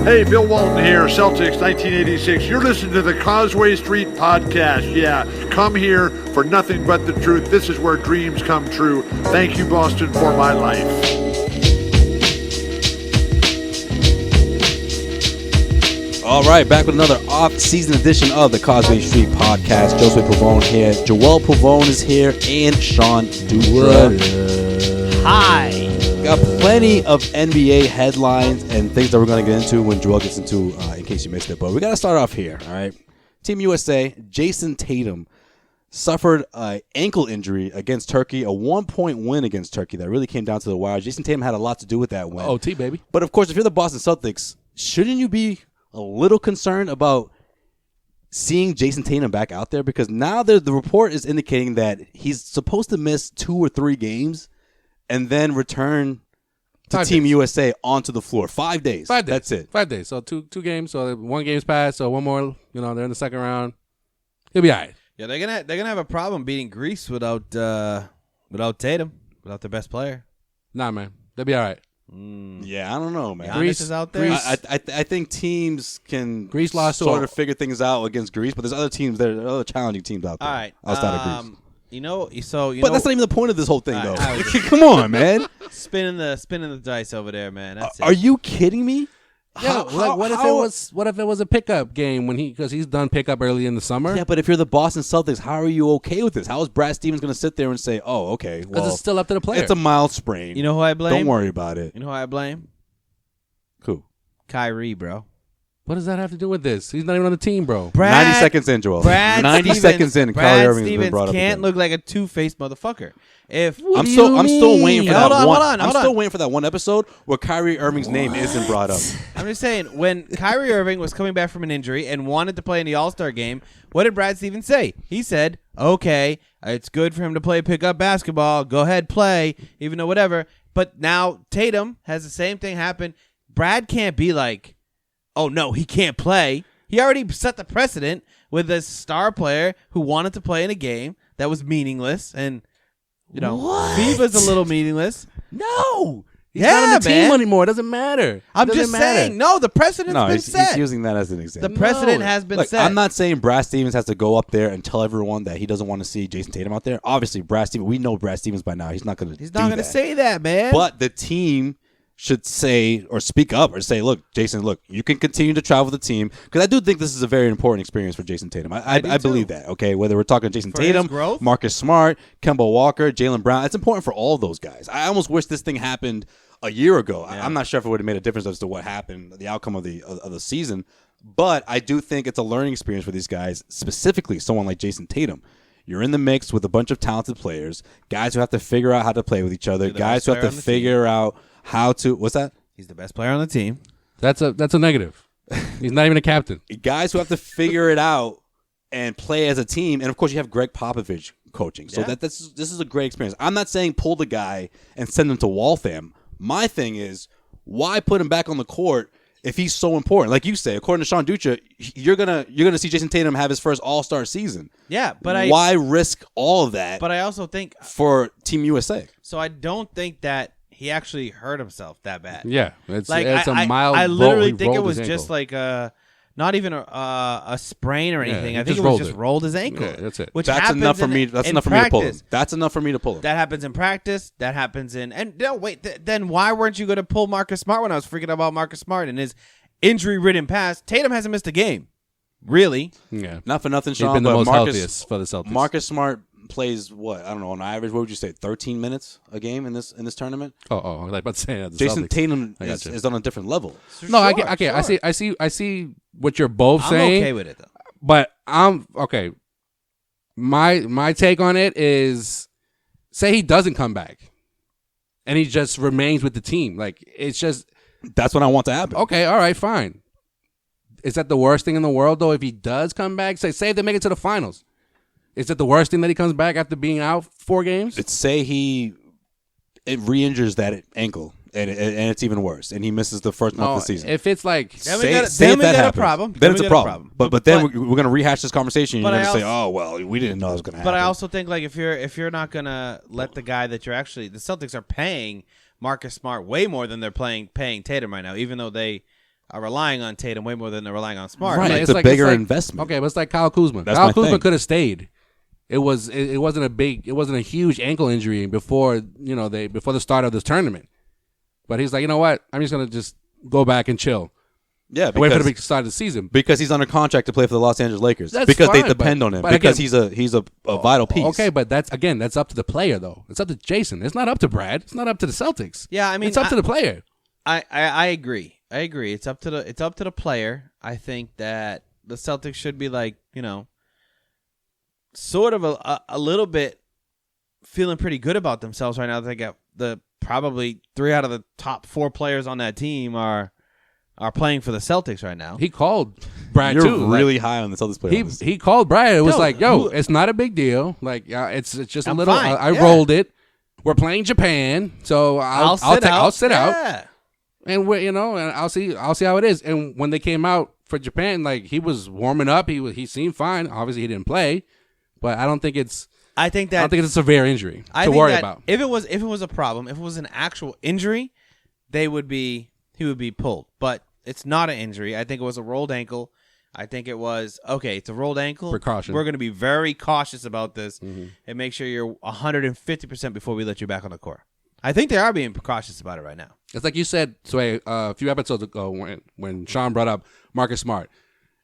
Hey, Bill Walton here, Celtics 1986. You're listening to the Causeway Street Podcast. Yeah, come here for nothing but the truth. This is where dreams come true. Thank you, Boston, for my life. All right, back with another off-season edition of the Causeway Street Podcast. Josue Pavone here. Joel Pavone is here, and Sean Dutra. Hi. Got plenty of NBA headlines and things that we're going to get into when Joel gets into, in case you missed it. But we got to start off here, all right? Team USA, Jayson Tatum suffered an ankle injury against Turkey, a 1-point win against Turkey that really came down to the wire. Jayson Tatum had a lot to do with that win. OT, baby. But, of course, if you're the Boston Celtics, shouldn't you be a little concerned about seeing Jayson Tatum back out there? Because now the report is indicating that he's supposed to miss 2 or 3 games and then return to Team USA onto the floor. 5 days. 5 days. That's it. 5 days. So two games. So 1 game's passed. So one more. They're in the second round. He'll be all right. Yeah, they're gonna have a problem beating Greece without Tatum, without their best player. Nah, man. They'll be all right. Yeah, I don't know, man. Greece is out there. I think teams can Greece lost sort of figure things out against Greece, but there's other teams there, other challenging teams out there. All right, outside of Greece. But that's not even the point of this whole thing, All though. right, Come on, man. spinning the dice over there, man. That's it. Are you kidding me? Yeah, what if it was a pickup game because he's done pickup early in the summer? Yeah, but if you're the Boston Celtics, how are you okay with this? How is Brad Stevens going to sit there and say, "Oh, okay, Because well, it's still up to the player. it's a mild sprain. You know who I blame? Don't worry about it." You know who I blame? Who? Kyrie, bro. What does that have to do with this? He's not even on the team, bro. 90 seconds in, Joel. 90 seconds in, Kyrie Irving's been brought up can't again. look like a two-faced motherfucker. I'm still waiting for that Hold one. on. I'm still waiting for that one episode where Kyrie Irving's name isn't brought up. I'm just saying, when Kyrie Irving was coming back from an injury and wanted to play in the All-Star game, what did Brad Stevens say? He said, "Okay, it's good for him to play pickup basketball. Go ahead, play, even though whatever." But now Tatum has the same thing happen. Brad can't be like, "Oh no, he can't play." He already set the precedent with a star player who wanted to play in a game that was meaningless, and FIBA's a little meaningless. No. He's not on the team anymore. It doesn't matter. I'm just saying. No, the precedent's been set. He's using that as an example. The precedent has been set. I'm not saying Brad Stevens has to go up there and tell everyone that he doesn't want to see Jayson Tatum out there. Obviously, we know Brad Stevens by now. He's not going to He's not going to say that, man. But the team should say or speak up or say, "Look, Jason, you can continue to travel with the team." Because I do think this is a very important experience for Jayson Tatum. I believe that, okay? Whether we're talking Jayson Tatum, Marcus Smart, Kemba Walker, Jaylen Brown, it's important for all of those guys. I almost wish this thing happened a year ago. Yeah. I'm not sure if it would have made a difference as to what happened, the outcome of the season. But I do think it's a learning experience for these guys, specifically someone like Jayson Tatum. You're in the mix with a bunch of talented players, guys who have to figure out how to play with each other, guys who have to figure out how to. What's that? He's the best player on the team. That's a negative. He's not even a captain. Guys who have to figure it out and play as a team, and of course you have Greg Popovich coaching. So this is a great experience. I'm not saying pull the guy and send him to Waltham. My thing is, why put him back on the court if he's so important? Like you say, according to Sean Dutra, you're gonna see Jayson Tatum have his first All-Star season. Yeah, but why risk all of that? But I also think for Team USA. So I don't think that he actually hurt himself that bad. Yeah, it's a mild. I literally think it was just like not even a sprain or anything. I think it was just rolled his ankle. Yeah, that's it. Which that's enough for me. That's enough for me to pull him. That's enough for me to pull him. That happens in practice. That happens then why weren't you going to pull Marcus Smart when I was freaking about Marcus Smart and his injury-ridden past? Tatum hasn't missed a game, really. Yeah, not for nothing, Sean. He's been the most Marcus, healthiest for the Celtics. Marcus Smart plays what? I don't know, on average, what would you say, 13 minutes a game in this tournament? I was about to say Jayson Tatum is on a different level. No, sure. I see what you're both saying. I'm okay with it though. But I'm okay. My take on it is, say he doesn't come back and he just remains with the team. Like, it's just, that's what I want to happen. Okay, all right, fine. Is that the worst thing in the world though if he does come back? Say if they make it to the finals. Is it the worst thing that he comes back after being out 4 games? Say he re-injures that ankle, and it's even worse, and he misses the first month of the season. If it's like, then we got a problem. Then it's a problem. But then we're going to rehash this conversation. And you're going to say, "Oh well, we didn't know it was going to happen." But I also think like if you're not going to let the guy that you're actually, the Celtics are paying Marcus Smart way more than they're paying Tatum right now, even though they are relying on Tatum way more than they're rrying on Smart. Right, Like, it's a bigger investment. Okay, but it's like Kyle Kuzma. That's Kyle my Kuzma thing. could have stayed. It wasn't a huge ankle injury before before the start of this tournament. But he's like, you know what? I'm just gonna just go back and chill. Yeah, Wait for the because, big start of the season. because he's under contract to play for the Los Angeles Lakers. That's because they fine, depend but- on him. but Because again- he's a vital piece. Okay, but that's up to the player though. It's up to Jason. It's not up to Brad. It's not up to the Celtics. Yeah, I mean, it's up to the player. I agree. It's up to the player. I think that the Celtics should be like, sort of a little bit feeling pretty good about themselves right now. They got probably 3 out of the top 4 players on that team are playing for the Celtics right now. He called Brad You're too. really high on the Celtics player. He called Brad. It was Yo, like, yo, it's not a big deal. Like, it's just a I'm little. fine. I Yeah. rolled it. We're playing Japan, so I'll sit out. Yeah. And and I'll see how it is. And when they came out for Japan, like he was warming up, he seemed fine. Obviously, he didn't play, but I don't think it's a severe injury to worry about. If it was a problem, if it was an actual injury, he would be pulled. But it's not an injury. I think it was a rolled ankle. I think it was it's a rolled ankle. Precaution. We're going to be very cautious about this and make sure you're 150% before we let you back on the court. I think they are being precautious about it right now. It's like you said, Sway, a few episodes ago when Sean brought up Marcus Smart,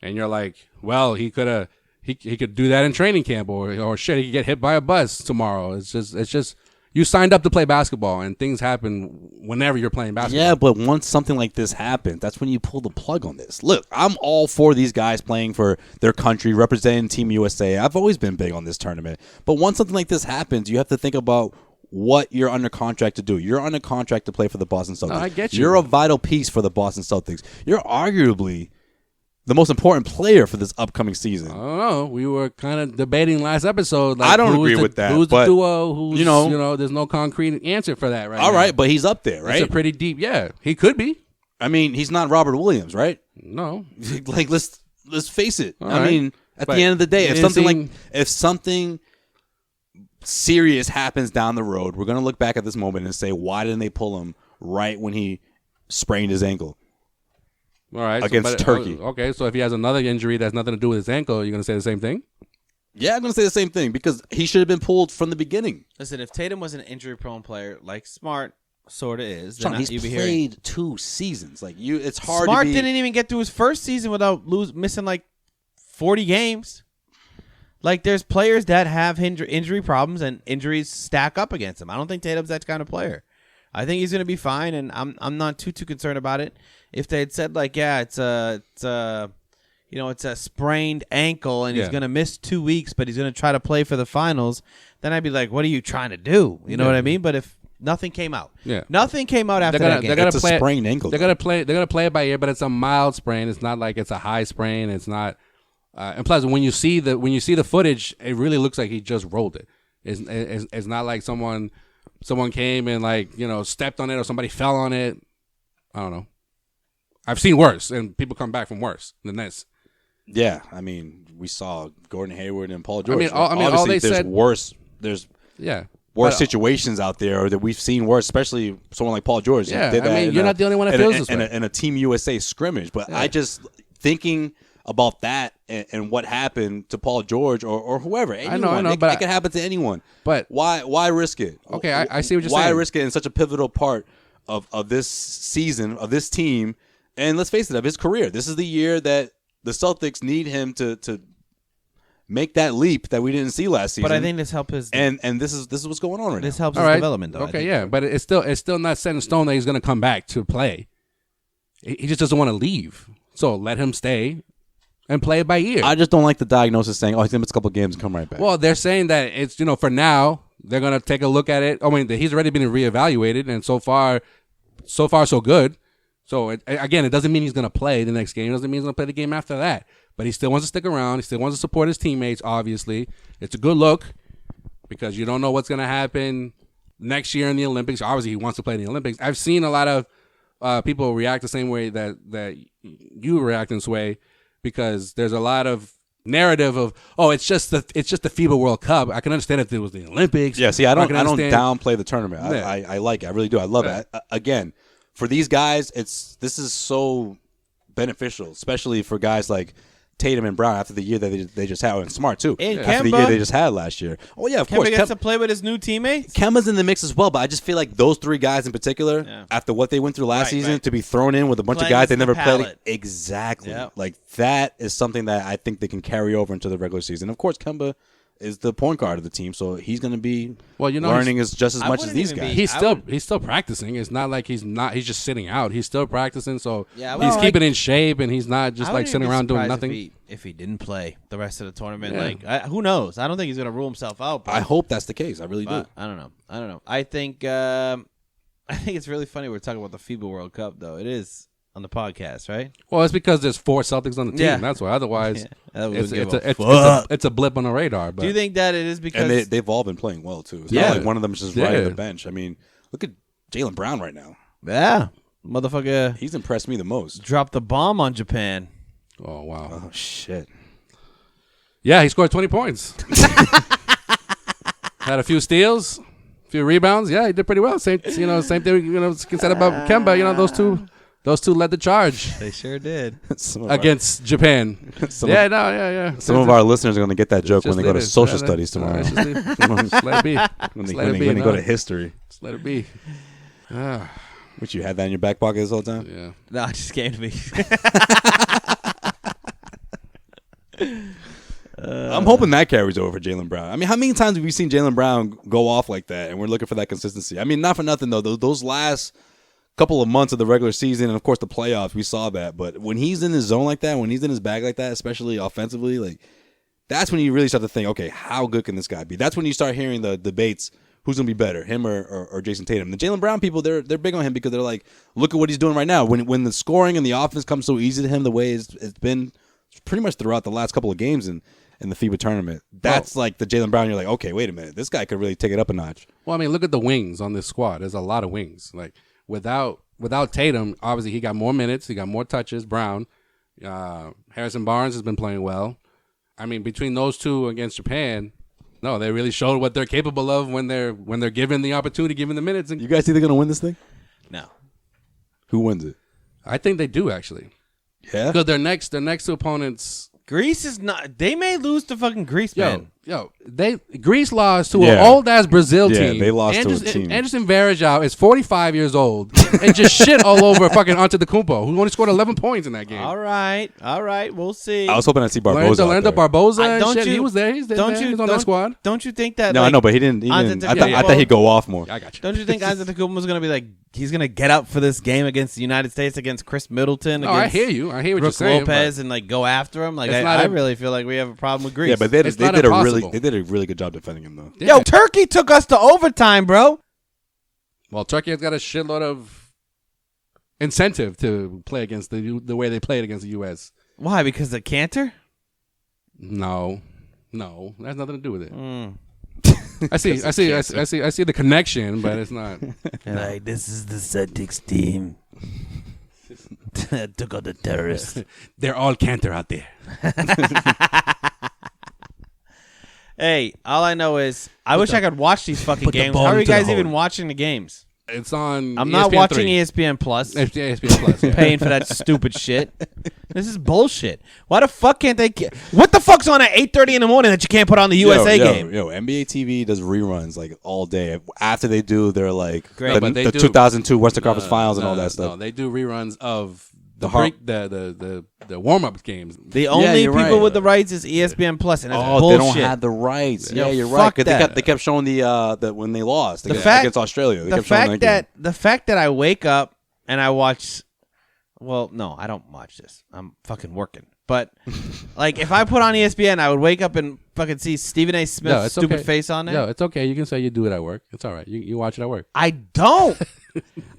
and you're like, well, he could do that in training camp, or shit, he could get hit by a bus tomorrow. It's just you signed up to play basketball, and things happen whenever you're playing basketball. Yeah, but once something like this happens, that's when you pull the plug on this. Look, I'm all for these guys playing for their country, representing Team USA. I've always been big on this tournament. But once something like this happens, you have to think about what you're under contract to do. You're under contract to play for the Boston Celtics. No, I get you. You're a vital piece for the Boston Celtics. You're arguably the most important player for this upcoming season. I don't know. We were kind of debating last episode. Like, I don't agree with that, Who's but, the duo? Who's, you know, there's no concrete answer for that right All now. right, but he's up there, right? It's a pretty deep. Yeah, he could be. I mean, he's not Robert Williams, right? No. Like, let's face it. All I right. mean, at But the end of the day, it if something serious happens down the road, we're going to look back at this moment and say, why didn't they pull him right when he sprained his ankle? All right. Against Turkey. Okay, so if he has another injury that's nothing to do with his ankle, you're going to say the same thing? Yeah, I'm going to say the same thing because he should have been pulled from the beginning. Listen, if Tatum was an injury-prone player like Smart sort of is, Sean, then he's you'd be played hearing 2 seasons. Like it's hard. Smart to be, didn't even get through his first season without missing like 40 games. Like, there's players that have injury problems and injuries stack up against him. I don't think Tatum's that kind of player. I think he's going to be fine, and I'm not too concerned about it. If they had said like, yeah, it's a sprained ankle and he's going to miss 2 weeks, but he's going to try to play for the finals, then I'd be like, what are you trying to do? You know what I mean? But if nothing came out, nothing came out after that game. They're It's a sprained ankle. They're going to play it by ear, but it's a mild sprain. It's not like it's a high sprain. It's not. And plus, when you see the footage, it really looks like he just rolled it. It's not like someone came and stepped on it or somebody fell on it. I don't know. I've seen worse, and people come back from worse than this. Yeah, I mean, we saw Gordon Hayward and Paul George. all Obviously, they there's said. worse. There's worse But- situations out there that we've seen worse, especially someone like Paul George. Yeah, did that I mean, in you're not the only one that feels this way. in a Team USA scrimmage. But I just thinking about that and what happened to Paul George or whoever. Anyone. I know, it, but it could happen to anyone. But why risk it? Okay, I see what you're why saying. Why risk it in such a pivotal part of this season, of this team? And let's face it, of his career. This is the year that the Celtics need him to make that leap that we didn't see last season. But I think this helps his and this is what's going on right this now. helps All his right. development though. Okay, yeah, but it's still not set in stone that he's going to come back to play. He just doesn't want to leave. So let him stay and play it by ear. I just don't like the diagnosis saying, "Oh, he's gonna miss a couple of games and come right back." Well, they're saying that it's for now they're going to take a look at it. I mean, he's already been reevaluated, and so far so good. So again, it doesn't mean he's going to play the next game. It doesn't mean he's going to play the game after that. But he still wants to stick around. He still wants to support his teammates. Obviously, it's a good look because you don't know what's going to happen next year in the Olympics. Obviously, he wants to play in the Olympics. I've seen a lot of people react the same way that you react in this way because there's a lot of narrative of it's just the FIBA World Cup. I can understand if it was the Olympics. Yeah, see, I don't understand. downplay the tournament. Yeah. I like it. I really do. I love it. Again, for these guys, this is so beneficial, especially for guys like Tatum and Brown after the year that they just had, and Smart too. And after the Kemba. year they just had last year. Oh yeah, of course. Kemba gets to play with his new teammates. Kemba's in the mix as well, but I just feel like those three guys in particular, after what they went through last season, to be thrown in with a bunch of guys they never played. Exactly. Yep. Like that is something that I think they can carry over into the regular season. Of course, Kemba is the point guard of the team, so he's going to be learning just as much as these guys. He's still practicing. It's not like he's just sitting out. He's still practicing, so he's keeping in shape, and he's not just like sitting around doing nothing. If he didn't play the rest of the tournament, who knows? I don't think he's going to rule himself out. I hope that's the case. I really do. I don't know. I think it's really funny we're talking about the FIBA World Cup, though. It is on the podcast, right? Well, it's because there's 4 Celtics on the team. Yeah. That's why. Otherwise, it's a blip on the radar. But. Do you think that it is because... And they've all been playing well, too. It's not like one of them is just riding the bench. I mean, look at Jaylen Brown right now. Yeah. Motherfucker. He's impressed me the most. Dropped the bomb on Japan. Oh, wow. Oh, shit. Yeah, he scored 20 points. Had a few steals, a few rebounds. Yeah, he did pretty well. Same thing. Said about Kemba. Those two led the charge. They sure did against Japan. Some of our listeners are going to get that joke when they go to social studies tomorrow. Just let it be. When they go to history. Just let it be. Which you had that in your back pocket this whole time? Yeah. No, it just came to me. I'm hoping that carries over for Jaylen Brown. I mean, how many times have we seen Jaylen Brown go off like that, and we're looking for that consistency? I mean, not for nothing, though. Those last couple of months of the regular season and, of course, the playoffs, we saw that. But when he's in his zone like that, when he's in his bag like that, especially offensively, like that's when you really start to think, okay, how good can this guy be? That's when you start hearing the debates, who's going to be better, him or Jayson Tatum. The Jaylen Brown people, they're big on him because they're like, look at what he's doing right now. When the scoring and the offense comes so easy to him the way it's been pretty much throughout the last couple of games in the FIBA tournament, that's like the Jaylen Brown. You're like, okay, wait a minute. This guy could really take it up a notch. Well, I mean, look at the wings on this squad. There's a lot of wings. Like, without Tatum, obviously he got more minutes. He got more touches. Brown. Harrison Barnes has been playing well. I mean, between those two against Japan, no, they really showed what they're capable of when they're given the opportunity, given the minutes. And you guys think they're going to win this thing? No. Who wins it? I think they do, actually. Yeah? Because their next two opponents... Greece is not... They may lose to fucking Greece, man. Greece lost to an old-ass Brazil team. Yeah, they lost to a team. Anderson Varejao is 45 years old and just shit all over fucking Antetokounmpo, who only scored 11 points in that game. All right. We'll see. I was hoping I'd see Barboza. Orlando Barboza and shit. He was there. He's on that squad. Don't you think that... No, I know, but he didn't. I thought he'd go off more. Yeah, I got you. Don't you think Antetokounmpo was going to be like... He's going to get up for this game against the United States, against Chris Middleton, against I hear you. I hear what you're saying. Lopez, and like go after him. Like I really feel like we have a problem with Greece. Yeah, but they did a really good job defending him, though. Yeah. Yo, Turkey took us to overtime, bro. Well, Turkey has got a shitload of incentive to play against the way they played against the U.S. Why? Because of Cantor? No, that has nothing to do with it. I see the connection, but it's not. Like, this is the Celtics team. Took out the terrorists. They're all Cantor out there. Hey, all I know is I wish I could watch these fucking games. How are you guys even watching the games? It's on. I'm not watching ESPN Plus. ESPN Plus. Yeah. Paying for that stupid shit. This is bullshit. Why the fuck can't they? What the fuck's on at 8:30 in the morning that you can't put on the USA game? NBA TV does reruns like all day. After they do, they're like the 2002 Western Conference Finals and all that stuff. No, they do reruns of the warm up games. The only people with the rights is ESPN Plus, and that's bullshit. They don't have the rights. Yeah, you're right. They kept showing the when they lost against Australia. The fact that I wake up and I watch. Well, no, I don't watch this. I'm fucking working. But like, if I put on ESPN, I would wake up and fucking see Stephen A. Smith's stupid face on there. No, it's okay. You can say you do it at work. It's all right. You watch it at work. I don't.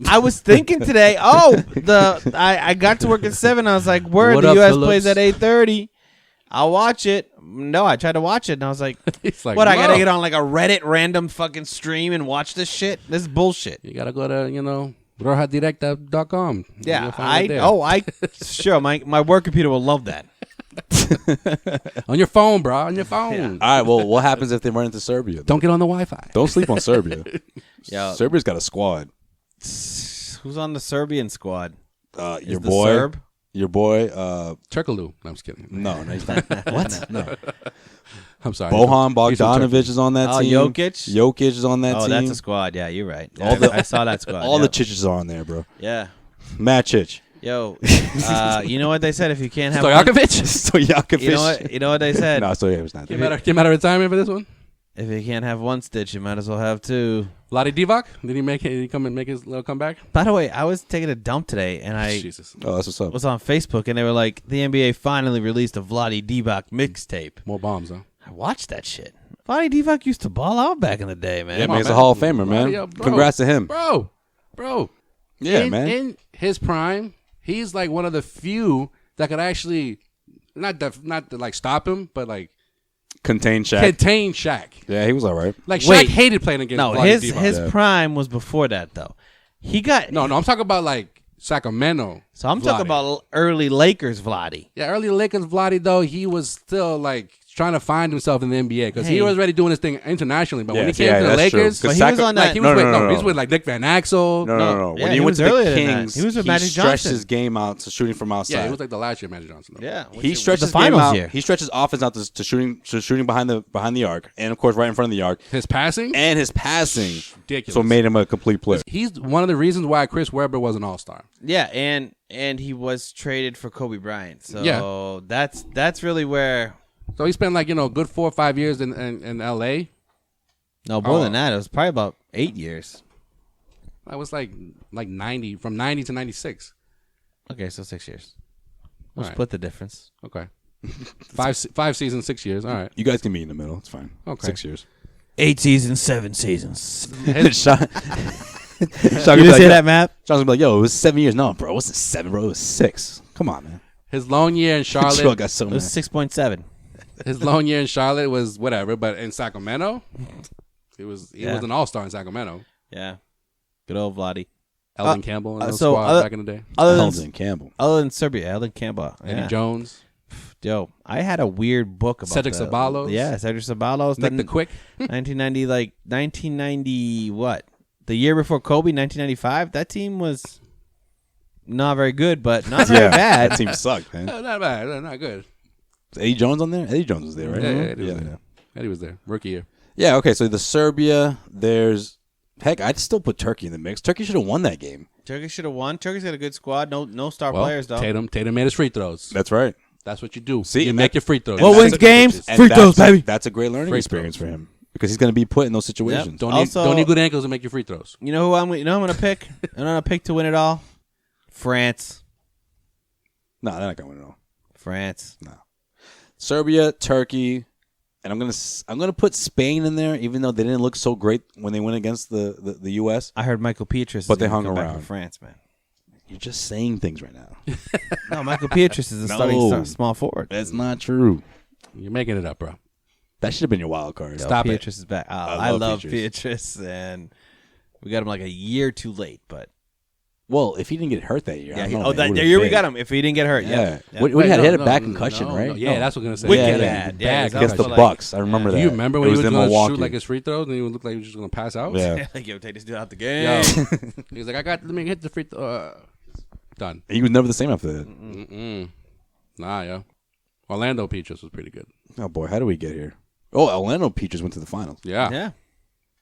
I was thinking today. I got to work at 7. I was like, "Where the U.S. plays at 8:30? I'll watch it." No, I tried to watch it, and I was like, "What? I gotta get on like a Reddit random fucking stream and watch this shit? This is bullshit." You gotta go to RojaDirecta.com. Yeah, sure. My work computer will love that. On your phone, bro. On your phone. Yeah. All right. Well, what happens if they run into Serbia? Don't get on the Wi-Fi. Don't sleep on Serbia. Serbia's got a squad. Who's on the Serbian squad? Your boy. Serb? Your boy, Turkaloo. No, I'm just kidding. no, he's not. What? No. I'm sorry. Bohan He's from Bogdanovic is on that team. Jokic? Jokic is on that team. Oh, that's a squad. Yeah, you're right. I saw that squad. All the Chiches are on there, bro. Yeah. Matt Chich. Yo, you know what they said? If you can't have Stojakovic. you know what they said? No, Stojakovic's not there. Came out of retirement for this one. If you can't have one stitch, you might as well have two. Vlade Divac, did he come and make his little comeback? By the way, I was taking a dump today, and I Jesus. Oh, that's what's up. was on Facebook, and they were like, the NBA finally released a Vlade Divac mixtape. More bombs, huh? I watched that shit. Vlade Divac used to ball out back in the day, man. Yeah, Come man, on, he's a man. Hall of Famer, man. Yo, bro. Congrats to him. Bro. Yeah, man. In his prime, he's like one of the few that could actually not to like stop him, but like Contain Shaq. contain Shaq. Yeah, he was all right. Like Shaq Wait. hated playing against No, Vlade his Divac. prime was before that, though. He got No, I'm talking about like Sacramento. So I'm talking Vlade. about early Lakers Vlade. Yeah, early Lakers Vlade though, he was still like trying to find himself in the NBA because he Hey. was already doing his thing internationally. But when he Yes, came yeah, to the that's true. Lakers, 'Cause But he was on that. he No, was with no, no, he was no. with like Nick Van Axel. No. Yeah, When he he went was to the earlier than that. Kings, He was with he Magic stretched Johnson. his game out to shooting from outside. Yeah, it was like the last year Magic Johnson. Though. Yeah. He stretched The his game finals out. year. He stretched his offense out to shooting behind the arc, and of course right in front of the arc, His passing, and his passing. ridiculous. So made him a complete player. He's one of the reasons why Chris Webber was an All-Star. Yeah, and he was traded for Kobe Bryant. So Yeah. that's really where. So he spent like good 4 or 5 years in LA. No, more than that. It was probably about 8 years. I was like 90 from 90 to 96. Okay, so 6 years. We'll All right. split the difference. Okay, 5 seasons, 6 years. All right. You guys can meet in the middle. It's fine. Okay. 6 years. 8 seasons, 7 seasons. Sean, You just hear that, Matt? Sean's gonna be like, "Yo, it was 7 years." No, bro, it wasn't 7, bro. It was 6. Come on, man. His lone year in Sean Charlotte. got so It mad. was 6.7. His lone year in Charlotte was whatever, but in Sacramento, he was an all-star in Sacramento. Yeah. Good old Vlade. Elvin Campbell in the so squad other- back in the day. Eldon Campbell. Other than Serbia, Elden Campbell. Eddie Yeah. Jones, Yo, I had a weird book about Cedric Ceballos. Yeah, Cedric Ceballos. Nick the Quick. 1990 what? The year before Kobe, 1995. That team was not very good, but not very bad. That team sucked, man. Not bad, not good. Is Eddie Jones on there? Eddie Jones was there, right? Yeah, Eddie was there. Eddie was there. Rookie year. Yeah, okay, so the Serbia, heck, I'd still put Turkey in the mix. Turkey should have won that game. Turkey should have won. Turkey's got a good squad. No star Well, players though. Tatum made his free throws. That's right. That's what you do. See, you and make that- your free throws. What that's wins a- games? And Free throws, baby. That's a great learning Free experience throws. for him because he's going to be put in those situations. Don't Also- need good ankles to make your free throws. You know who I'm gonna pick? I'm gonna pick to win it all. France. No, they're not going to win it all. France. Serbia, Turkey, and I'm gonna put Spain in there, even though they didn't look so great when they went against the U.S. I heard Michael Pietrus. But is they gonna hung come back around. for France, man. You're just saying things right now. No, Michael Pietrus is a starting small forward. That's not true. You're making it up, bro. That should have been your wild card. Stop it. Pietrus is back. Oh, I love Pietrus, and we got him like a year too late. But Well, if he didn't get hurt that year, I don't know, man, it that would've year we been. got him. If he didn't get hurt, Yeah. yeah. What he had a back concussion, right? Yeah, that's what I'm gonna say. Wicked yeah, bad. bad. Yeah, Against the like- Bucks. I remember Do that. you remember It when he was in going to Milwaukee. shoot like his free throws and he would look like he was just going to pass out? Yeah. Like, yo, take this dude out the Yo. game. He was like, let me hit the free throw. Done. He was never the same after that. Mm-mm. Nah, yo. Orlando Peaches was pretty good. Oh, boy. How do we get here? Oh, Orlando Peaches went to the finals. Yeah. Yeah.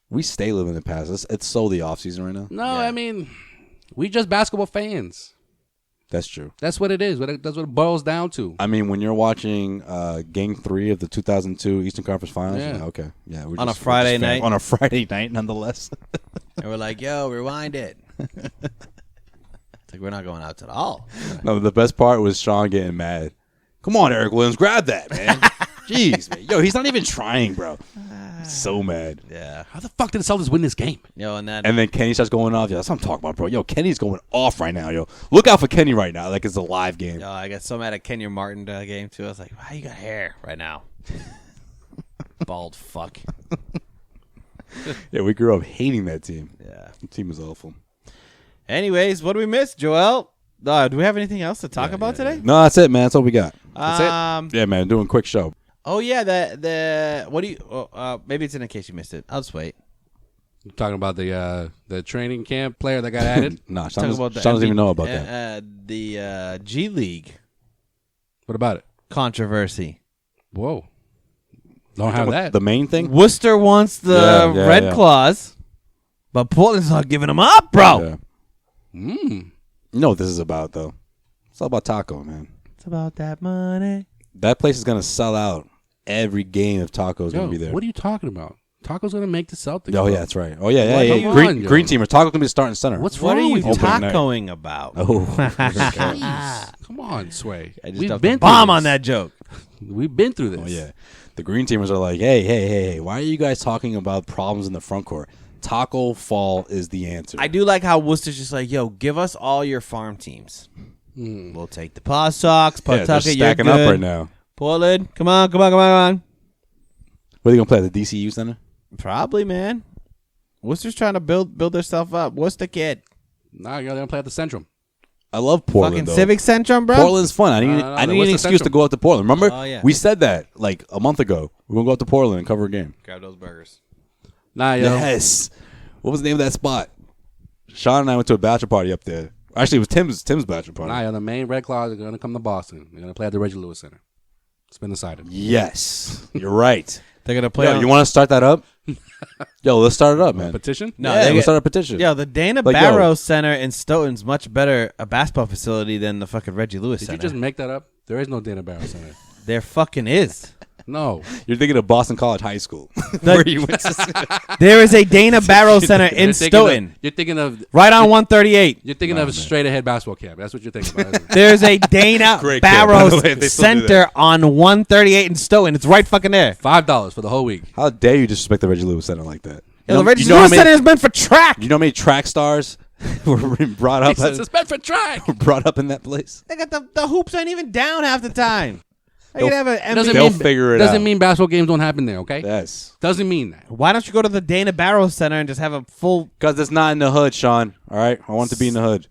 We stay living in the past. It's so the offseason right now. No, I mean, we just basketball fans. That's true. That's what it is. That's what it boils down to. I mean, when you're watching Game 3 of the 2002 Eastern Conference Finals, Yeah. Okay. Yeah, we're On a just Friday fans. night? On a Friday night, nonetheless. And we're like, yo, rewind it. It's like we're not going out at all. No, the best part was Sean getting mad. Come on, Eric Williams, grab that, man. Jeez, man. Yo, he's not even trying, bro. So mad. Yeah. How the fuck did the Celtics win this game? Yo, and that. And then Kenny starts going off. Yo, that's what I'm talking about, bro. Yo, Kenny's going off right now, yo. Look out for Kenny right now, like it's a live game. Yo, I got so mad at Kenya Martin game too. I was like, why you got hair right now? Bald fuck. Yeah, we grew up hating that team. Yeah. The team was awful. Anyways, what do we miss, Joel? Do we have anything else to talk about today? No, that's it, man. That's all we got. That's Yeah, man. Doing a quick show. Oh yeah, the what do you? Maybe it's in case you missed it. I'll just wait. You talking about the training camp player that got added? Nah, Sean doesn't even know about that. The G-League What about it? controversy. Whoa. Don't have that. The main thing? Worcester wants the Red Claws, but Portland's not giving them up, bro. Yeah. You know what this is about, though. It's all about Taco, man. It's about that money. That place is going to sell out every game if Taco's going to be there. What are you talking about? Taco's going to make the Celtics. Oh, yeah, that's right. Oh, yeah. Come on, Green team. Taco's going to be the starting center. What's What are wrong you with you? tacoing about? Oh. Jeez. Come on, Sway. I just We've dropped been a bomb through on this. that joke. We've been through this. Oh, yeah. The Green teamers are like, hey, why are you guys talking about problems in the front court? Taco Fall is the answer. I do like how Worcester's just like, yo, give us all your farm teams. We'll take the Paw Sox, they're Pawtucket, stacking you're good. up right now. Portland, come on. Where are they going to play? At the DCU Center? Probably, man. Worcester's trying to build their stuff up. Worcester kid. Nah, you're going to play at the Centrum. I love Portland, Fucking though. Civic Centrum, bro. Portland's fun. I need what's an the excuse to Centrum? go out to Portland. Remember? Oh, yeah. We said that like a month ago. We're going to go out to Portland and cover a game. Grab those burgers. Nah, yo. Yes. What was the name of that spot? Sean and I went to a bachelor party up there. Actually, it was Tim's bachelor party. Nah, yo, the main Red Claws are going to come to Boston. They're going to play at the Reggie Lewis Center. It's been decided. Yes. You're right. They're going to play Yo, you want to start that up? Yo, let's start it up, man. Petition? No, Yeah, they let's get- start a petition. Yo, the Dana Like, yo. Barrows Center in Stoughton's much better a basketball facility than the fucking Reggie Lewis Did Center. you just make that up? There is no Dana Barrow Center. There fucking is. No. You're thinking of Boston College High School. Where you went to There is a Dana Barrows Center in You're thinking Stoughton. You're thinking of Right on 138. You're thinking of a straight ahead basketball camp. That's what you're thinking about. Isn't it? There's a Dana Great camp, by the Barrows way. They still do Center on 138 in Stoughton. It's right fucking there. $5 for the whole week. How dare you disrespect the Reggie Lewis Center like that? Yo, the Reggie you know how Lewis many- Center is meant for track. You know how many track stars were brought up? It's meant for track. Brought up in that place. They got the hoops ain't even down half the time. They could have an Doesn't They'll mean, figure it doesn't out. mean basketball games don't happen there, okay? Yes. Doesn't mean that. Why don't you go to the Dana Barrows Center and just have a full Because it's not in the hood, Sean. All right? I want it to be in the hood.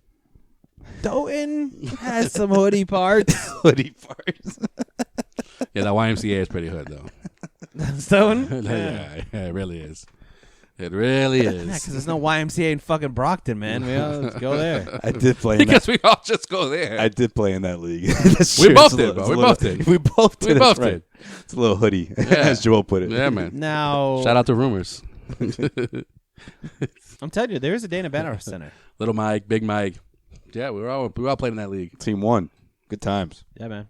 Stoughton has some hoodie parts. Hoodie parts. Yeah, that YMCA is pretty hood, though. Stoughton? Yeah, it really is. It really Yeah, is. because there's no YMCA in fucking Brockton, man. We all let's go there. I did play in that. Because we all just go there. I did play in that league. That's We true. both It's a did, little- bro. it's a We little- both did. We both did. We that's both right. did. It's a little hoodie, as Joel put it. Yeah, man. Now, Shout out to Rumors. I'm telling you, there is a Dana Barrows Center. Little Mike, Big Mike. Yeah, we were all playing in that league. Team won. Good times. Yeah, man.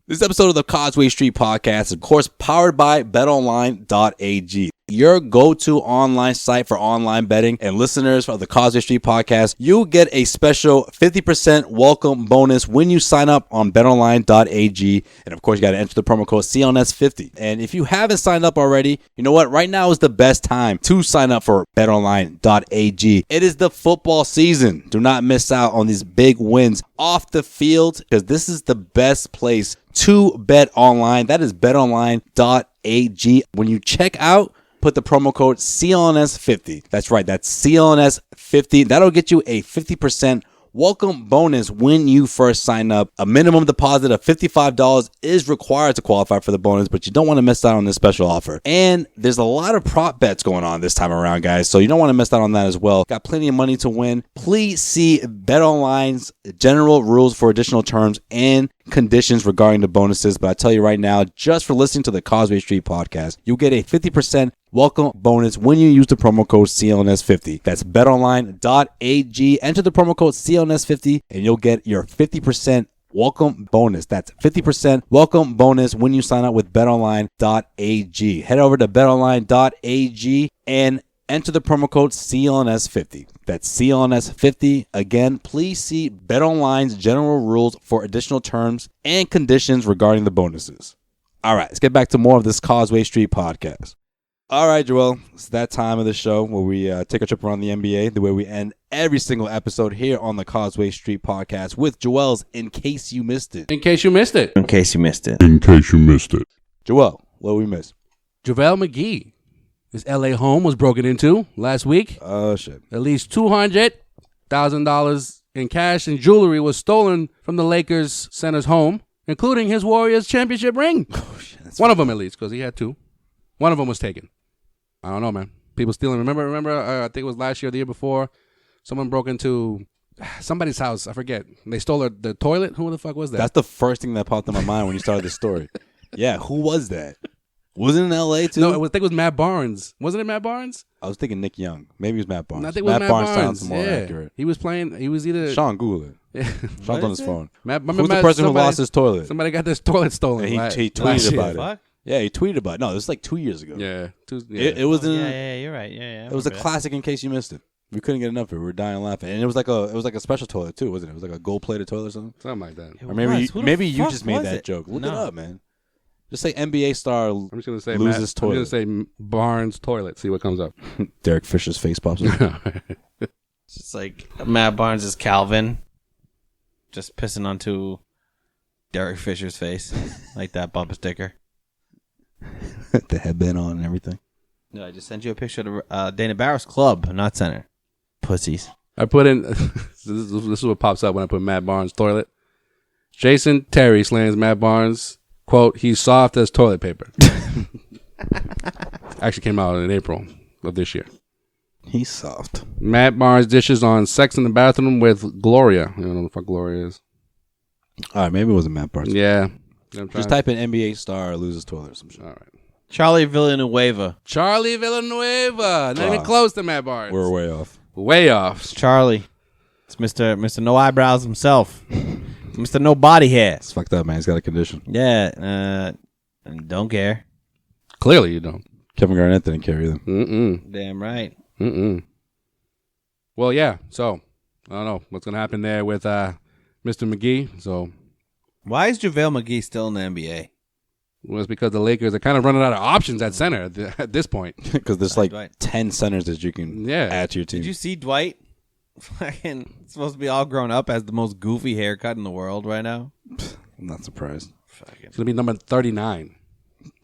This episode of the Causeway Street Podcast is, of course, powered by BetOnline.ag. Your go-to online site for online betting. And listeners of the Causeway Street Podcast, you get a special 50% welcome bonus when you sign up on BetOnline.ag. And of course, you got to enter the promo code CLNS50. And if you haven't signed up already, you know what? Right now is the best time to sign up for BetOnline.ag. It is the football season. Do not miss out on these big wins off the field, because this is the best place to bet online. That is BetOnline.ag. When you check out, put the promo code CLNS50. That's right. That's CLNS50. That'll get you a 50% welcome bonus when you first sign up. A minimum deposit of $55 is required to qualify for the bonus, but you don't want to miss out on this special offer. And there's a lot of prop bets going on this time around, guys, so you don't want to miss out on that as well. Got plenty of money to win. Please see BetOnline's general rules for additional terms and conditions regarding the bonuses. But I tell you right now, just for listening to the Causeway Street Podcast, you'll get a 50% welcome bonus when you use the promo code CLNS50. That's betonline.ag. Enter the promo code CLNS50 and you'll get your 50% welcome bonus. That's 50% welcome bonus when you sign up with betonline.ag. Head over to betonline.ag and enter the promo code CLNS50. That's CLNS50. Again, please see BetOnline's general rules for additional terms and conditions regarding the bonuses. All right, let's get back to more of this Causeway Street Podcast. All right, Joel, it's that time of the show where we take a trip around the NBA, the way we end every single episode here on the Causeway Street Podcast with Joel's In Case You Missed It. In case you missed it, In case you missed it. In case you missed it. Joel, what did we miss? JaVale McGee. His LA home was broken into last week. Oh, shit. At least $200,000 in cash and jewelry was stolen from the Lakers center's home, including his Warriors championship ring. Oh, shit. One of them, at least, because he had two. One of them was taken. I don't know, man. People stealing. Remember? I think it was last year, or the year before. Someone broke into somebody's house. I forget. They stole the toilet. Who the fuck was that? That's the first thing that popped in my mind when you started this story. Yeah, who was that? Was it in L.A. too? No, I think it was Matt Barnes. Wasn't it Matt Barnes? I was thinking Nick Young. Maybe it was Matt Barnes. I think it was Matt Barnes. Sounds more yeah. accurate. He was playing. He was either Sean, Google it. Yeah. Sean's on his phone. Who's the person who lost his toilet? Somebody got this toilet stolen. He tweeted about it. Fuck? Yeah, he tweeted about it. No, it was like 2 years ago. Yeah. It was in. Yeah, you're right. Yeah. It was a classic. In case you missed it, we couldn't get enough of it. We were dying laughing, and it was like a special toilet too, wasn't it? It was like a gold-plated toilet or something. Something like that. Or maybe you just made that joke. Look it up, man. Just say NBA star. I'm just gonna say loses toilet. I'm gonna say Barnes toilet. See what comes up. Derek Fisher's face pops up. It's just like Matt Barnes is Calvin, just pissing onto Derek Fisher's face, like that bumper sticker. The headband on and everything. No, I just sent you a picture of Dana Barros club, not center. Pussies. I put in. This is what pops up when I put Matt Barnes toilet. Jason Terry slams Matt Barnes. Quote, he's soft as toilet paper. Actually came out in April of this year. He's soft. Matt Barnes dishes on sex in the bathroom with Gloria. I don't know what the fuck Gloria is. All right, maybe it wasn't Matt Barnes. Yeah. Just type in NBA star loses toilet or some shit. All right. Charlie Villanueva. Charlie Villanueva. Not even close to Matt Barnes. We're way off. Way off. It's Charlie. It's Mr. No Eyebrows himself. Mr. No Body Hair. It's fucked up, man. He's got a condition. Yeah. Don't care. Clearly you don't. Kevin Garnett didn't carry them. Mm-mm. Damn right. Mm-mm. Well, yeah. So, I don't know what's going to happen there with Mr. McGee. So, Why is JaVale McGee still in the NBA? well, it's because the Lakers are kind of running out of options at center at this point. Because there's like Dwight. 10 centers that you can add to your team. Did you see Dwight? Fucking supposed to be all grown up, has the most goofy haircut in the world right now. I'm not surprised. Fucking It's going to be number 39.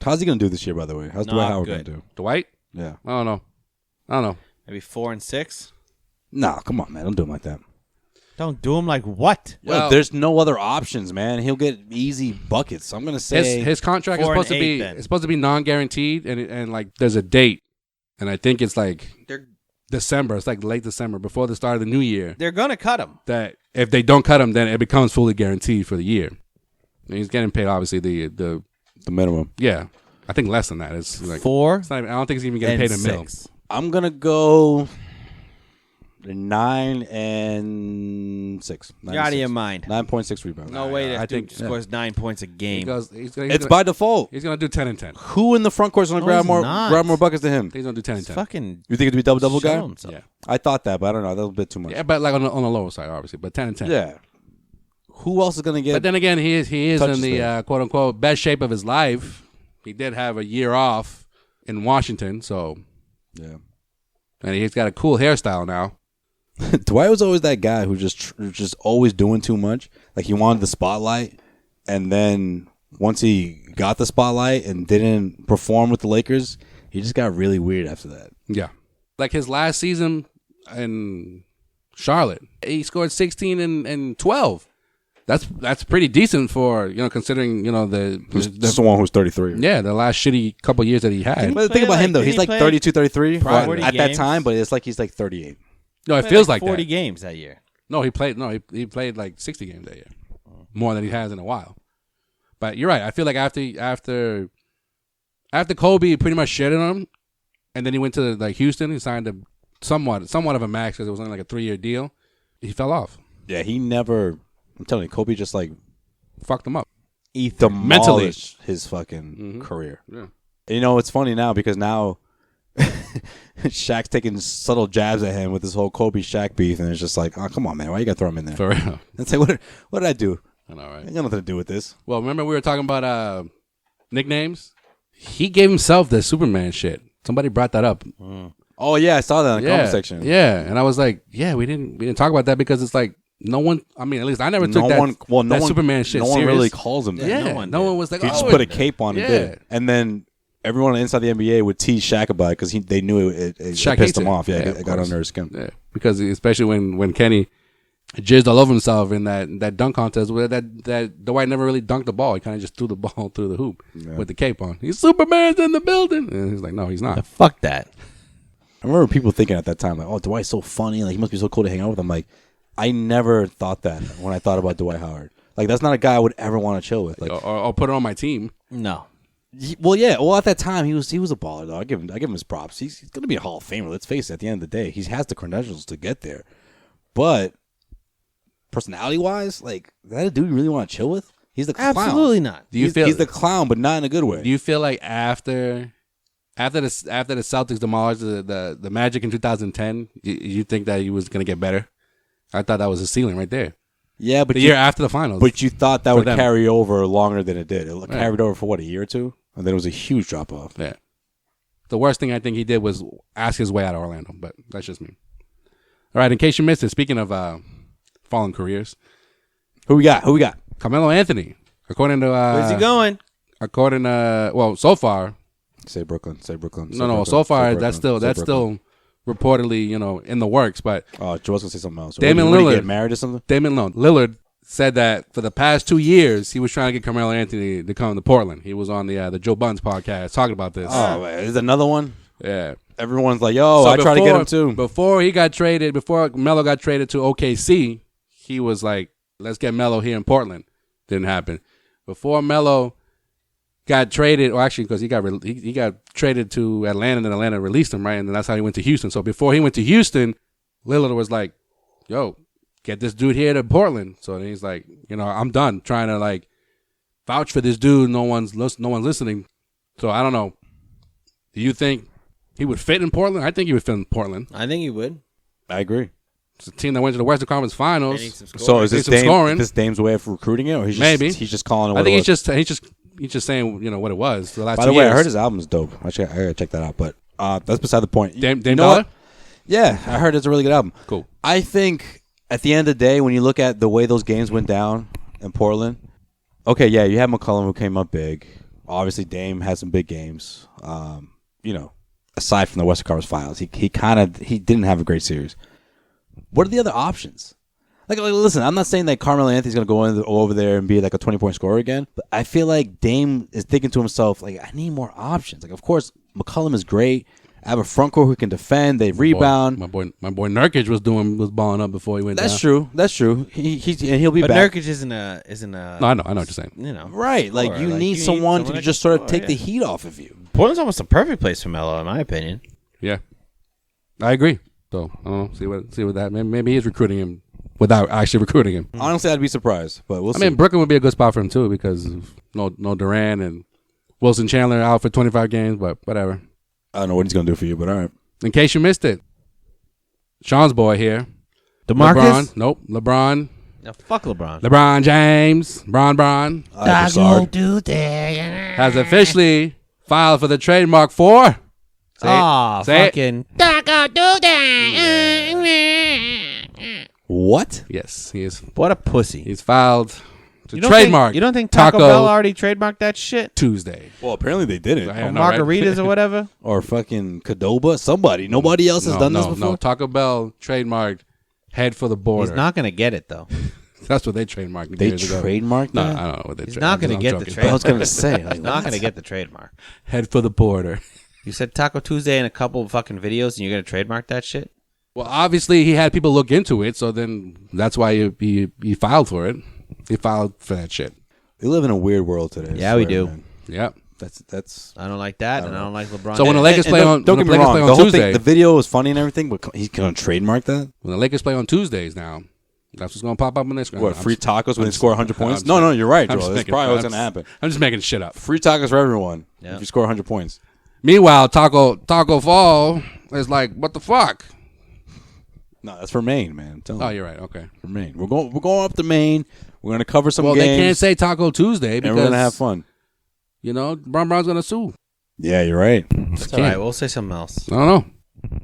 How's he going to do this year, by the way? How's Not Dwight Howard going good. to do? Dwight? Yeah. I don't know. maybe 4 and 6. Nah, come on, man. Don't do him like that. Don't do him like what? Well- there's no other options, man. He'll get easy buckets. So I'm going to say His contract is 4 and supposed to 8 be then. it's supposed to be non-guaranteed and like there's a date. And I think it's like They're December. It's like late December before the start of the new year. they're gonna cut him. That if they don't cut him, then it becomes fully guaranteed for the year. And he's getting paid obviously the minimum. yeah. I think less than that. It's like 4 it's not even, I don't think he's even getting and paid a mil. 6. I'm going to go 9 and 6. You're out of your mind. 9.6 rebounds. No way I that dude think- scores 9 points a game. It's by default. He's gonna do 10 and 10. Who in the front court is going to No, grab he's more not. buckets than him? He's gonna do 10 and It's 10. fucking You think it'd be double guy? show himself. Yeah, I thought that, but I don't know. That was a bit too much. yeah, but like on the lower side, obviously. But 10 and 10. Yeah. Who else is going to get? But then again, he is touches in the there? quote unquote best shape of his life. He did have a year off in Washington, so Yeah. and he's got a cool hairstyle now. Dwight was always that guy who just always doing too much. Like he wanted the spotlight, and then once he got the spotlight and didn't perform with the Lakers, he just got really weird after that. Yeah, like his last season in Charlotte, he scored 16 and 12. That's pretty decent for considering This is the one who's 33. the last shitty couple years that he had. But the thing about him though, Didn't he's he like play 32, 33 40 at that games? time, but it's like he's like 38. No, it Played feels like 40 that. games that year. No, he played like 60 games that year, more than he has in a while. But you're right. I feel like after Kobe pretty much shitted on him, and then he went to like Houston. He signed a somewhat of a max because it was only like a 3-year deal. He fell off, Yeah, he never. I'm telling you, Kobe just like fucked him up. demolished his fucking career. Yeah. And, it's funny now because now Shaq's taking subtle jabs at him with this whole Kobe Shaq beef, and it's just like, oh, come on, man, why you gotta throw him in there? For real. It's like, what did I do? I know, right? I got nothing to do with this. Well, remember we were talking about nicknames? He gave himself the Superman shit. Somebody brought that up. Oh yeah, I saw that in the comment section. Yeah, and I was like, yeah, we didn't talk about that because it's like no one. I mean, at least I never took that Superman shit. No one serious. really calls him that. Yeah, no one was like, He just put a cape on and did it. And then everyone inside the NBA would tease Shaq about it because they knew it Shaq pissed hates him it. off. Yeah, Yeah, it got of course. under his skin. Yeah, because especially when Kenny jizzed all over himself in that dunk contest where that Dwight never really dunked the ball. He kind of just threw the ball through the hoop with the cape on. He's Superman's in the building. And he's like, no, he's not. Fuck that. I remember people thinking at that time, like, oh, Dwight's so funny. Like, he must be so cool to hang out with. I'm like, I never thought that when I thought about Dwight Howard. Like, that's not a guy I would ever want to chill with. Like, or put it on my team. No. Well, at that time, he was a baller, though. I give him his props. He's going to be a Hall of Famer. Let's face it, at the end of the day, he has the credentials to get there. But personality-wise, like, is that a dude you really want to chill with? He's the clown. Absolutely not. He's the clown, but not in a good way. Do you feel like after the Celtics demolished the Magic in 2010, you think that he was going to get better? I thought that was a ceiling right there. Yeah, but the year after the finals. But you thought that would them. carry over longer than it did. It carried over for, a year or two? And then it was a huge drop-off. Yeah. The worst thing I think he did was ask his way out of Orlando, but that's just me. All right, in case you missed it, speaking of fallen careers. Who we got? Carmelo Anthony. According to... Where's he going? According to... so far... Say Brooklyn. No. So far, that's still reportedly, in the works. But Joel's gonna say something else. Damian Lillard Lillard get married or something. Lillard said that for the past 2 years, he was trying to get Carmelo Anthony to come to Portland. He was on the Joe Buns podcast talking about this. Oh, man. Is another one? Yeah. Everyone's like, yo, I try to get him too. Before Melo got traded to OKC, he was like, let's get Melo here in Portland. Didn't happen. Before Melo got traded, or actually because he got traded to Atlanta, and then Atlanta released him, right? And then that's how he went to Houston. So before he went to Houston, Lillard was like, yo, get this dude here to Portland. So then he's like, I'm done trying to like vouch for this dude. No one's listening. So I don't know. Do you think he would fit in Portland? I think he would fit in Portland. I think he would. I agree. It's a team that went to the Western Conference Finals. So is this Dame's way of recruiting it, or he's just calling it? I think he's just saying what it was. The last By the way, I heard his album's dope. Actually, I gotta check that out. But that's beside the point. Dame Dollar? Yeah, I heard it's a really good album. Cool. I think at the end of the day, when you look at the way those games went down in Portland, okay, yeah, you had McCollum who came up big. Obviously, Dame had some big games. Aside from the Western Conference Finals, he didn't have a great series. What are the other options? Like, listen, I'm not saying that Carmelo Anthony's going to go over there and be like a 20-point scorer again, but I feel like Dame is thinking to himself, like, I need more options. Like, of course, McCollum is great. I have a front court who can defend. They rebound. My boy Nurkic was balling up before he went down. That's true. He'll be but back. Nurkic isn't a. No, I know what you're saying. Right? Like you need someone to just sort of take the heat off of you. Portland's almost a perfect place for Melo, in my opinion. Yeah, I agree. So I don't know. See what that. Maybe he's recruiting him without actually recruiting him. Honestly, I'd be surprised, but we'll see. I mean, Brooklyn would be a good spot for him too because of no Durant and Wilson Chandler out for 25 games, but whatever. I don't know what he's gonna do for you, but all right. In case you missed it, Sean's boy here. DeMarcus? LeBron. Nope. LeBron. No, fuck LeBron. LeBron James. Bron. Taco Tuesday. Has officially filed for the trademark for. Fucking Taco Tuesday. What? Yes, he is. What a pussy. He's filed to trademark. You don't think Taco Bell already trademarked that shit? Tuesday. Well, apparently they didn't. I Or know, right? margaritas or whatever? Or fucking Cadoba. Somebody. Nobody else has done this before. No, Taco Bell trademarked head for the border. He's not going to get it, though. That's what they trademarked. They years ago. trademarked No, that? I don't know what they trademarked. He's not going to get the trademark. I was going to say. Like, He's not going to get the trademark. Head for the border. You said Taco Tuesday in a couple of fucking videos, and you're going to trademark that shit? Well, obviously, he had people look into it, so then that's why he filed for it. He filed for that shit. We live in a weird world today. Yeah, we do. Man. Yep. That's. I don't like that, and I don't like LeBron. So when the Lakers play on, don't when get the me Lakers wrong. play The on whole Tuesday, thing, the video is funny and everything, but he's going to trademark that. when the Lakers play on Tuesdays now, that's what's going to pop up on Instagram. What, free tacos when they score 100 points? No, you're right, Joel. That's probably what's going to happen. I'm just making shit up. Free tacos for everyone Yeah. if you score 100 points. Meanwhile, Taco Fall is like, what the fuck? No, that's for Maine, man. Oh, you're right. Okay. For Maine. We're going up to Maine. We're going to cover some Well, games. they can't say Taco Tuesday because and we're going to have fun. Bron's going to sue. Yeah, you're right. That's all right. We'll say something else. I don't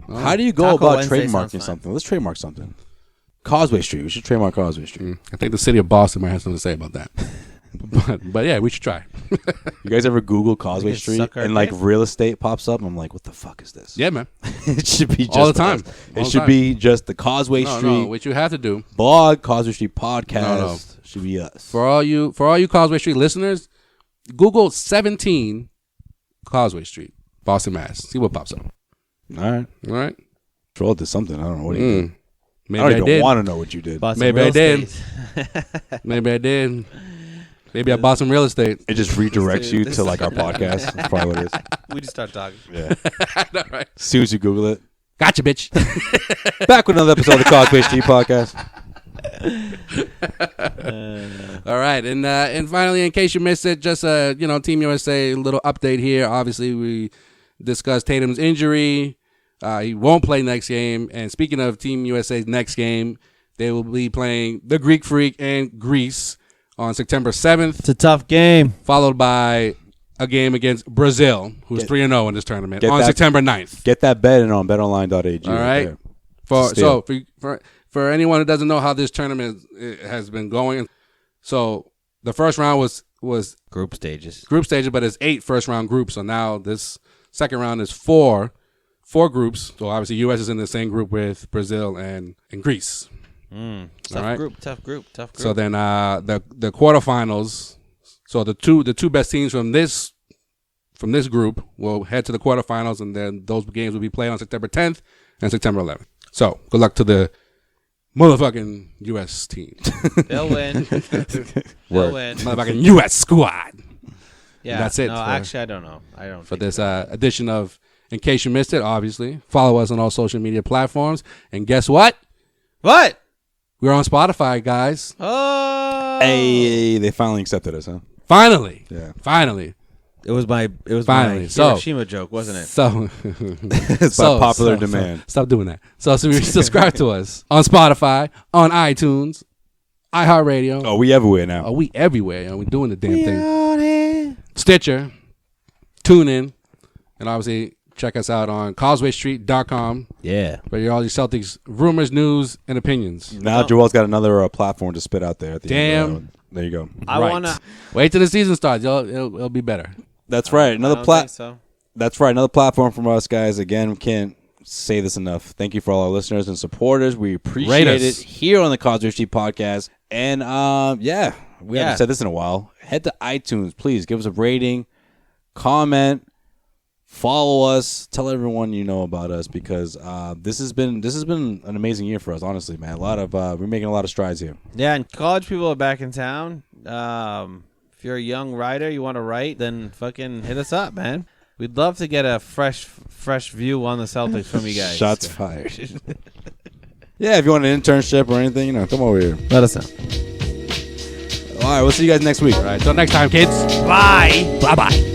know. How do you go Taco about Wednesday sounds trademarking fine. something? Let's trademark something. Causeway Street. We should trademark Causeway Street. I think the city of Boston might have something to say about that. But yeah, we should try. You guys ever Google Causeway can Street suck our and like dick? real estate pops up? I'm like, what the fuck is this? Yeah, man. It should be just All the time. It should be just the Causeway No, Street what you have to do blog, Causeway Street podcast. No. Should be us. for all you Causeway Street listeners, Google 17 Causeway Street, Boston, Mass. See what pops up. All right. Troll did something. I don't know what he did. Maybe I I don't did. even want to know what you did. Bought some Maybe real I did. estate. Maybe I did. Maybe I bought some real estate. It just redirects you to like our podcast. That's probably what it is. We just start talking. Yeah. All right. As soon as you Google it. Gotcha, bitch. Back with another episode of the Causeway Street podcast. All right, and finally, in case you missed it, just Team USA little update here. Obviously, we discussed Tatum's injury. He won't play next game. And speaking of Team USA's next game, they will be playing the Greek Freak and Greece on September 7th. It's a tough game. Followed by a game against Brazil, who's 3-0 in this tournament, on September 9th. Get that bet in on betonline.ag. All right. For anyone who doesn't know how this tournament has been going, so the first round was Group stages. but it's 8 first-round groups. So now this second round is four groups. So obviously U.S. is in the same group with Brazil and Greece. Tough group. So then the quarterfinals. So the two best teams from this group will head to the quarterfinals, and then those games will be played on September 10th and September 11th. So good luck to the motherfucking U.S. team. They'll win. They'll win. Motherfucking U.S. squad. Yeah. That's it. No, actually, I don't know. I don't. For this edition of In Case You Missed It, obviously. Follow us on all social media platforms. And guess what? What? We're on Spotify, guys. Oh. Hey, they finally accepted us, huh? Finally. Yeah. Finally. It was my Finally. Hiroshima joke, wasn't it? So It's by popular demand. Stop doing that. So subscribe to us on Spotify, on iTunes, iHeartRadio. Oh, we everywhere now. Oh, we everywhere. And we're doing the damn thing. Stitcher, TuneIn, and obviously check us out on CauseWayStreet.com. Yeah. For all your Celtics rumors, news, and opinions. Now Joel's got another platform to spit out there. At the end of the, there you go. I want to wait till the season starts. It'll be better. That's right. Another so. That's right. Another platform from us, guys. Again, we can't say this enough. Thank you for all our listeners and supporters. We appreciate it here on the Causeway Street podcast. And we haven't said this in a while. Head to iTunes, please. Give us a rating, comment, follow us, tell everyone you know about us, because this has been an amazing year for us. Honestly, man, we're making a lot of strides here. Yeah, and college people are back in town. If you're a young writer, you want to write, then fucking hit us up, man. We'd love to get a fresh view on the Celtics from you guys. Shots fired. Yeah, if you want an internship or anything, come over here. Let us know. All right, we'll see you guys next week. All right, till next time, kids. Bye. Bye-bye.